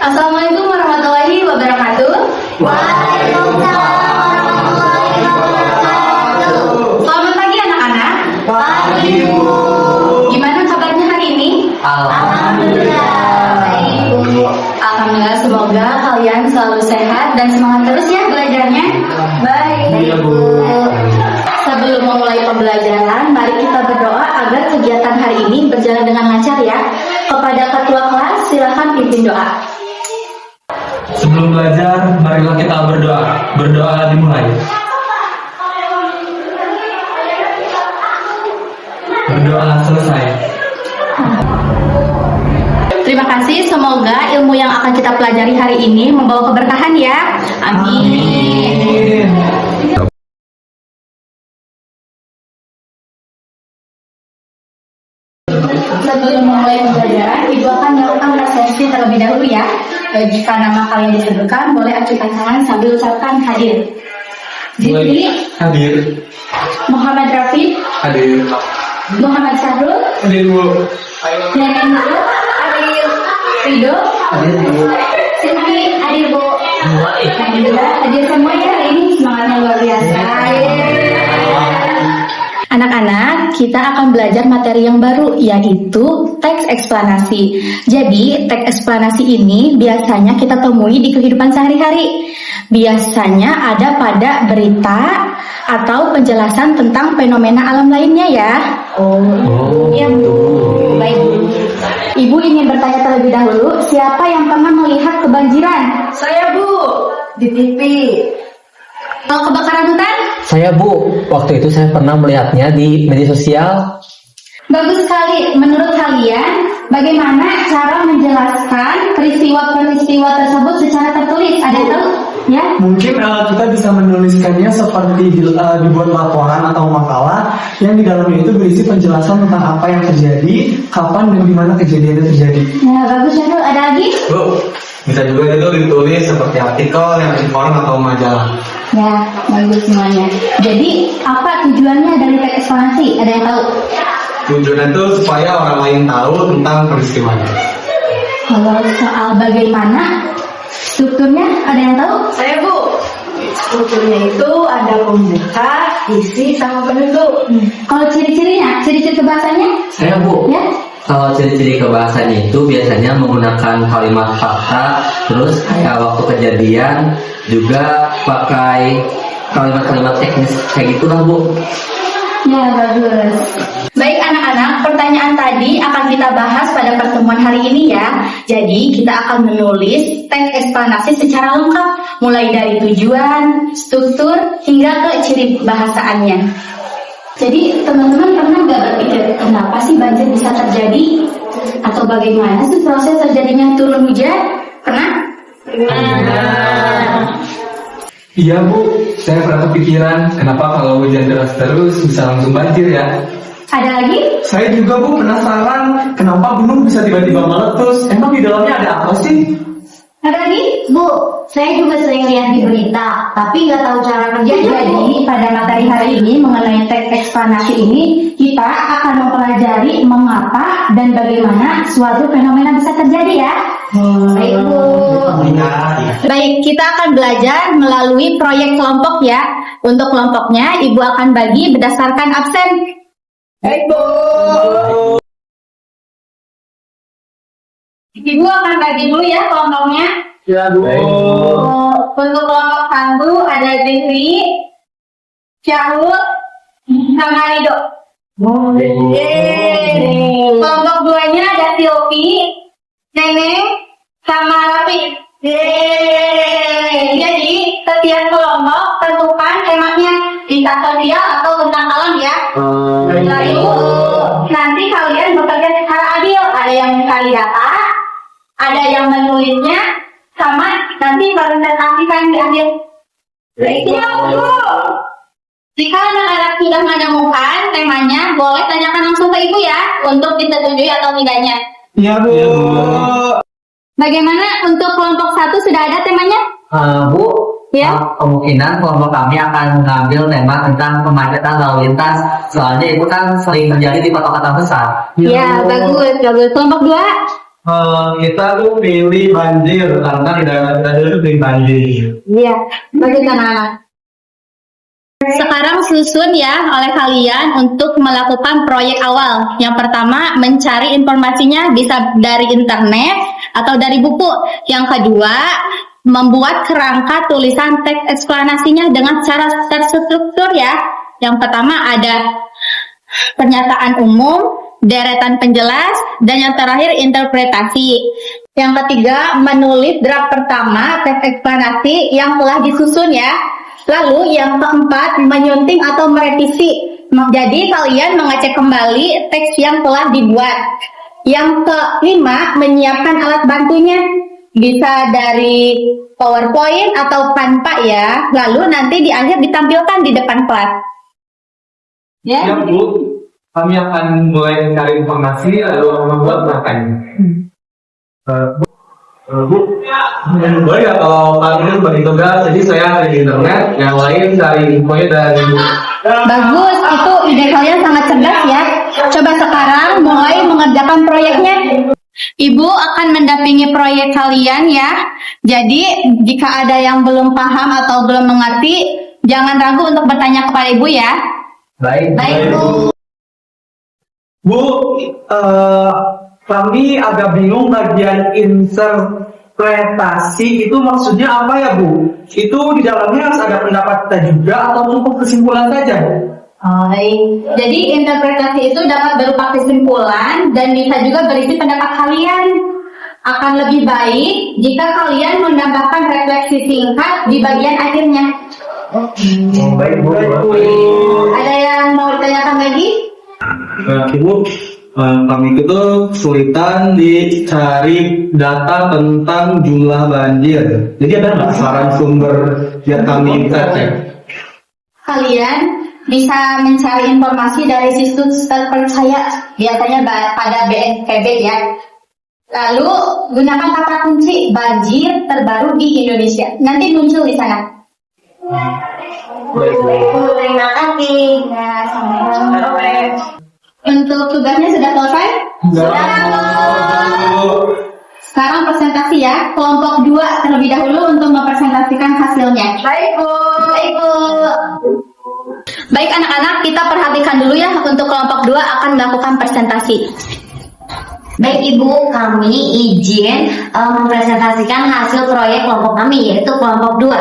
Assalamualaikum warahmatullahi wabarakatuh. Waalaikumsalam warahmatullahi wabarakatuh. Selamat pagi anak-anak. Pagi, Bu. Gimana kabarnya hari ini? Alhamdulillah. Baik, Bu. Alhamdulillah, semoga kalian selalu sehat dan semangat terus ya belajarnya. Baik, Iya, Bu. Sebelum memulai pembelajaran, mari kita berdoa agar kegiatan hari ini berjalan dengan lancar ya. Kepada ketua kelas, silakan pimpin doa. Sebelum belajar, marilah kita berdoa. Berdoa dimulai. Berdoa selesai. Terima kasih, semoga ilmu yang akan kita pelajari hari ini membawa keberkahan ya. Amin. Sebelum memulai pembelajaran, Ibu akan melakukan presentasi terlebih dahulu ya. Jika nama kalian disebutkan, boleh acukan tangan sambil ucapkan hadir. Jadi, Hadir. Muhammad Rafi, Hadir. Muhammad Syahrul, Hadir, Bu. Nenek Nurul, hadir. Ridho, Hadir, Bu. Sylvi, hadir Bu. Alhamdulillah, hadir semua ya hari ini, semangatnya luar biasa. Anak-anak, kita akan belajar materi yang baru, yaitu teks eksplanasi. Jadi, teks eksplanasi ini biasanya kita temui di kehidupan sehari-hari. Biasanya ada pada berita atau penjelasan tentang fenomena alam lainnya ya. Iya, Bu. Baik, Bu. Ibu ingin bertanya terlebih dahulu, siapa yang pernah melihat kebanjiran? Saya, Bu. Di TV. Kalau kebakaran hutan? Saya, Bu, waktu itu saya pernah melihatnya di media sosial. Bagus sekali. Menurut kalian, bagaimana cara menjelaskan peristiwa-peristiwa tersebut secara tertulis? Ada yang tahu? Ya? Mungkin kita bisa menuliskannya seperti dibuat laporan atau makalah yang di dalamnya itu berisi penjelasan tentang apa yang terjadi, kapan dan di mana kejadiannya terjadi. Nah, bagus ya, Bu. Ada lagi? Bu, bisa juga itu ditulis seperti artikel yang inform atau majalah. Ya, bagus semuanya. Jadi, apa tujuannya dari teks eksplanasi? Ada yang tahu? Tujuannya itu supaya orang lain tahu tentang peristiwanya. Kalau soal bagaimana strukturnya, ada yang tahu? Saya, Bu. Strukturnya itu ada pembuka, isi, sama penutup. Kalau ciri-cirinya, ciri-ciri kebahasanya? Saya, Bu, Ya? kalau ciri-ciri kebahasanya itu biasanya menggunakan kalimat fakta, terus kayak waktu kejadian juga pakai kalimat-kalimat teknis kayak gitu lah, Bu. Ya, bagus. Baik anak-anak, pertanyaan tadi akan kita bahas pada pertemuan hari ini ya. Jadi kita akan menulis teks eksplanasi secara lengkap, mulai dari tujuan, struktur, hingga ke ciri bahasaannya. Jadi teman-teman pernah nggak berpikir kenapa sih banjir bisa terjadi? Atau bagaimana sih proses terjadinya turun hujan? Pernah? Iya, Bu. Saya pernah kepikiran kenapa kalau hujan deras terus bisa langsung banjir ya. Ada lagi? Saya juga, Bu, penasaran kenapa gunung bisa tiba-tiba meletus. Emang di dalamnya ada apa sih? Ada lagi? Bu, saya juga sering lihat di berita, tapi nggak tahu cara kerjanya. Jadi pada materi hari ini mengenai teks eksplanasi ini kita akan mempelajari mengapa dan bagaimana suatu fenomena bisa terjadi ya. Baik, Bu. Baik, kita akan belajar melalui proyek kelompok ya. Untuk kelompoknya Ibu akan bagi berdasarkan absen. Baik, Bu. Ibu akan bagi dulu ya kelompoknya. Ya, Bu. Untuk kelompok 1 ada Zikri, Syahrul, sama Rido. Kelompok 2-nya ada Silvi, Neneng, sama Rafi. Jadi setiap kelompok tentukan temanya, bisa sosial atau tentang alam ya. Setelah itu nanti kalian bekerja secara adil. Ada yang mencari data, ada yang menulisnya, sama nanti presentasikan di akhir. Baiknya, Bu. Jika anak-anak sudah menemukan temanya, boleh tanyakan langsung ke Ibu ya, untuk disetujui atau tidaknya. Iya, Bu. Bagaimana untuk kelompok 1 sudah ada temanya? Bu, Ya. kemungkinan kelompok kami akan mengambil tema tentang kemacetan lalu lintas. Soalnya itu kan sering terjadi di kota-kota besar. Ya, bagus. Kelompok 2? Kita tuh pilih banjir karena di daerah kita dulu tuh pilih banjir. Iya, bagus anak-anak. Sekarang susun ya oleh kalian untuk melakukan proyek awal. Yang pertama, mencari informasinya bisa dari internet atau dari buku. Yang kedua, membuat kerangka tulisan teks eksplanasinya dengan cara terstruktur ya. Yang pertama ada pernyataan umum, deretan penjelas, dan yang terakhir interpretasi. Yang ketiga, menulis draft pertama teks eksplanasi yang telah disusun ya. Lalu yang keempat, menyunting atau merevisi. Jadi kalian mengecek kembali teks yang telah dibuat. Yang kelima, menyiapkan alat bantunya. Bisa dari PowerPoint atau Canva ya. Lalu nanti di akhir ditampilkan di depan kelas. Ya. Ya Bu, kami akan mulai mencari informasi lalu membuat gerakannya. Bu, boleh ya kalau kalian bagi tugas, jadi saya cari di internet, yang lain cari infonya dari Bu. Bagus, itu ide kalian sangat cerdas ya. Coba sekarang mulai mengerjakan proyeknya. Ibu akan mendampingi proyek kalian ya. Jadi jika ada yang belum paham atau belum mengerti, jangan ragu untuk bertanya kepada Ibu ya. Baik. Baik Bu. Bu, kami agak bingung bagian interpretasi itu maksudnya apa ya Bu? Itu di dalamnya harus ada pendapat kita juga atau cukup kesimpulan saja? Baik. Jadi interpretasi itu dapat berupa kesimpulan dan bisa juga berisi pendapat kalian. Akan lebih baik jika kalian menambahkan refleksi singkat di bagian akhirnya. Baik Bu. Ada yang mau ditanyakan lagi? Ibu, kami itu kesulitan dicari data tentang jumlah banjir. Jadi ada nggak saran sumber biar kami bisa cek? Kalian bisa mencari informasi dari situs terpercaya, biasanya pada BNPB ya. Lalu gunakan kata kunci banjir terbaru di Indonesia. Nanti muncul di sana. Terima kasih. Ya, sama-sama. Untuk tugasnya sudah selesai? Sekarang presentasi ya. Kelompok 2 terlebih dahulu untuk mempresentasikan hasilnya. Baik Bu. Baik Bu. Baik anak-anak, kita perhatikan dulu ya untuk kelompok 2 akan melakukan presentasi. Baik Ibu, kami izin mempresentasikan hasil proyek kelompok kami, yaitu kelompok 2,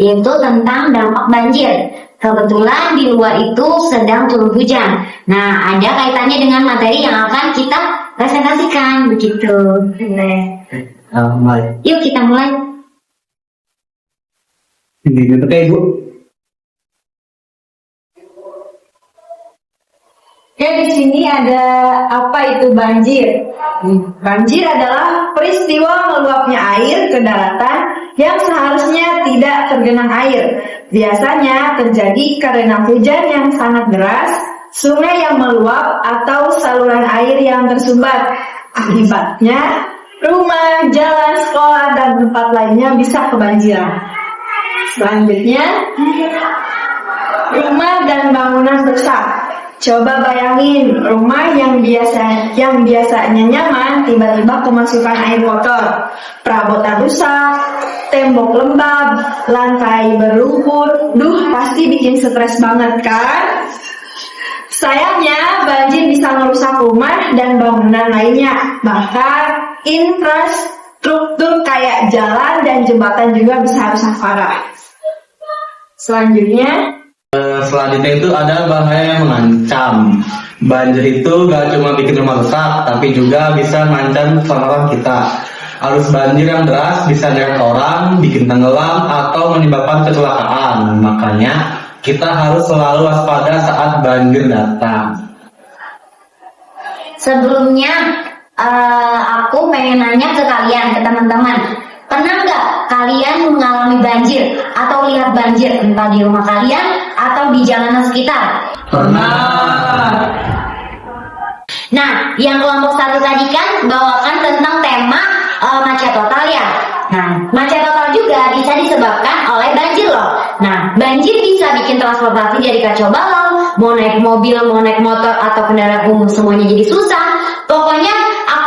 yaitu tentang dampak banjir. Kebetulan di luar itu sedang turun hujan. Nah, ada kaitannya dengan materi yang akan kita presentasikan, begitu. Mulai. Yuk kita mulai. Ini oke Ibu. Ya, di sini ada apa itu banjir? Banjir adalah peristiwa meluapnya air ke daratan yang seharusnya tidak tergenang air. Biasanya terjadi karena hujan yang sangat deras, sungai yang meluap, atau saluran air yang tersumbat. Akibatnya, rumah, jalan, sekolah, dan tempat lainnya bisa kebanjiran. Selanjutnya, rumah dan bangunan rusak. Coba bayangin rumah yang biasanya nyaman tiba-tiba kemasukan air kotor, perabotan rusak, tembok lembab, lantai berlumpur. Duh, pasti bikin stres banget kan? Sayangnya banjir bisa merusak rumah dan bangunan lainnya. Bahkan infrastruktur kayak jalan dan jembatan juga bisa rusak parah. Selanjutnya, Selanjutnya itu ada bahaya yang mengancam. Banjir itu gak cuma bikin rumah rusak, tapi juga bisa mengancam keselamatan kita. Arus banjir yang deras bisa menyeret orang, bikin tenggelam, atau menyebabkan kecelakaan. Makanya kita harus selalu waspada saat banjir datang. Sebelumnya, aku pengen nanya ke kalian, ke teman-teman. Pernah nggak kalian mengalami banjir atau lihat banjir entah di rumah kalian atau di jalanan sekitar? Pernah. Nah, yang kelompok 1 tadi kan bawakan tentang tema macet total ya. Nah, macet total juga bisa disebabkan oleh banjir loh. Nah, banjir bisa bikin transportasi jadi kacau balau, mau naik mobil, mau naik motor atau kendaraan umum semuanya jadi susah. Pokoknya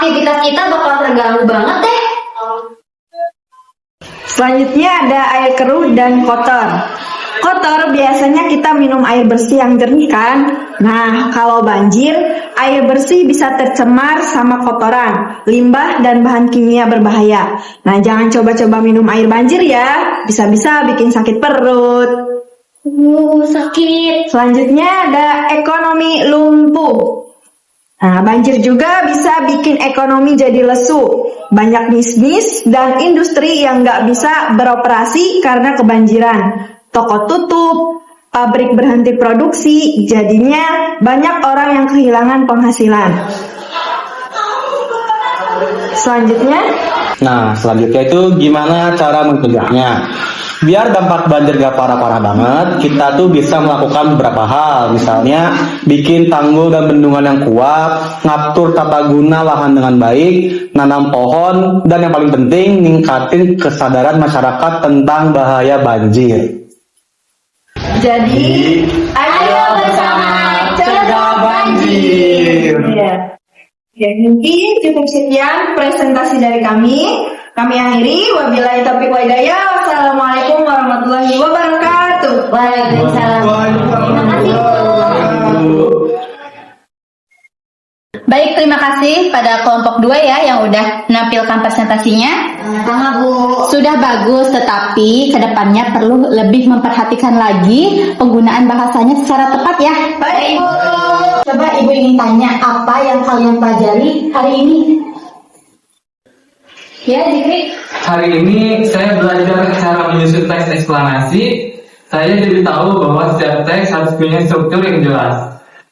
aktivitas kita bakal terganggu banget deh. Selanjutnya ada air keruh dan kotor. Kotor biasanya kita minum air bersih yang jernih kan? Nah, kalau banjir, air bersih bisa tercemar sama kotoran, limbah, dan bahan kimia berbahaya. Nah, jangan coba-coba minum air banjir ya, bisa-bisa bikin sakit perut. Sakit. Selanjutnya ada ekonomi lumpuh. Nah, banjir juga bisa bikin ekonomi jadi lesu. Banyak bisnis dan industri yang nggak bisa beroperasi karena kebanjiran. Toko tutup, pabrik berhenti produksi, jadinya banyak orang yang kehilangan penghasilan. Selanjutnya itu gimana cara mencegahnya? Biar dampak banjir gak parah-parah banget, kita tuh bisa melakukan beberapa hal. Misalnya, bikin tanggul dan bendungan yang kuat, ngatur tata guna lahan dengan baik, nanam pohon, dan yang paling penting, ningkatin kesadaran masyarakat tentang bahaya banjir. Jadi, Ayo bersama cegah banjir. Ya, mungkin cukup sekian presentasi dari kami. Kami akhiri. Wabillahi taufiq wal hidayah. Wassalamualaikum warahmatullahi wabarakatuh. Waalaikumsalam. Terima kasih, Bu. Baik, terima kasih pada kelompok 2 ya yang udah menampilkan presentasinya. Sama, Bu. Sudah bagus, tetapi kedepannya perlu lebih memperhatikan lagi penggunaan bahasanya secara tepat ya. Baik, Bu. Coba Ibu ingin tanya apa yang kalian pelajari hari ini? Ya, Zikri. Hari ini saya belajar cara menyusun teks eksplanasi. Saya jadi tahu bahwa setiap teks harus punya struktur yang jelas.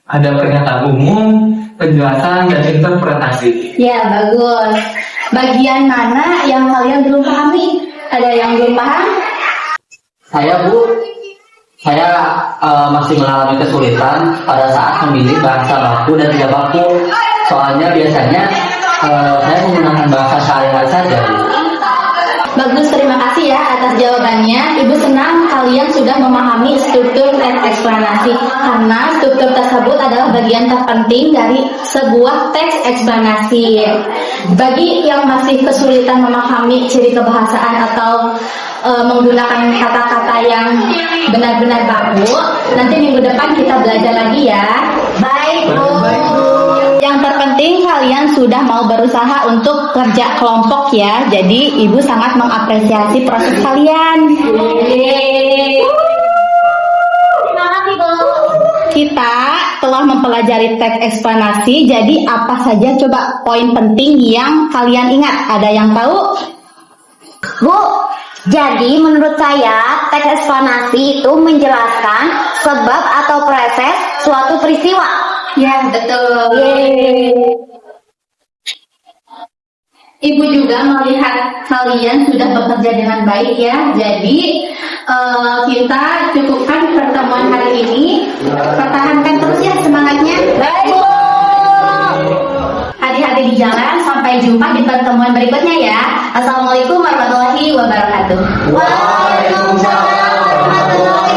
Ada pernyataan umum, penjelasan, dan interpretasi. Ya, bagus. Bagian mana yang kalian belum pahami? Ada yang belum paham? Saya Bu, saya masih mengalami kesulitan pada saat memilih bahasa baku dan tidak baku. Soalnya biasanya saya menggunakan bahasa sehari-hari saja, Bu. Bagus, terima kasih ya atas jawabannya. Ibu senang kalian sudah memahami struktur teks eksplanasi karena struktur tersebut adalah bagian terpenting dari sebuah teks eksplanasi. Bagi yang masih kesulitan memahami ciri kebahasaan atau menggunakan kata-kata yang benar-benar baku, nanti minggu depan kita belajar lagi ya. Baik, Bu. Yang terpenting kalian sudah mau berusaha untuk kerja kelompok ya. Jadi Ibu sangat mengapresiasi proses kalian. Terima kasih, Bu. Kita telah mempelajari teks eksplanasi. Jadi apa saja coba poin penting yang kalian ingat? Ada yang tahu? Bu, jadi menurut saya teks eksplanasi itu menjelaskan sebab atau proses suatu peristiwa. Ya, betul. Ibu juga melihat kalian sudah bekerja dengan baik ya. Jadi kita cukupkan pertemuan hari ini. Pertahankan terus ya semangatnya. Baik. Hati-hati di jalan. Sampai jumpa di pertemuan berikutnya ya. Assalamualaikum warahmatullahi wabarakatuh. Waalaikumsalam warahmatullahi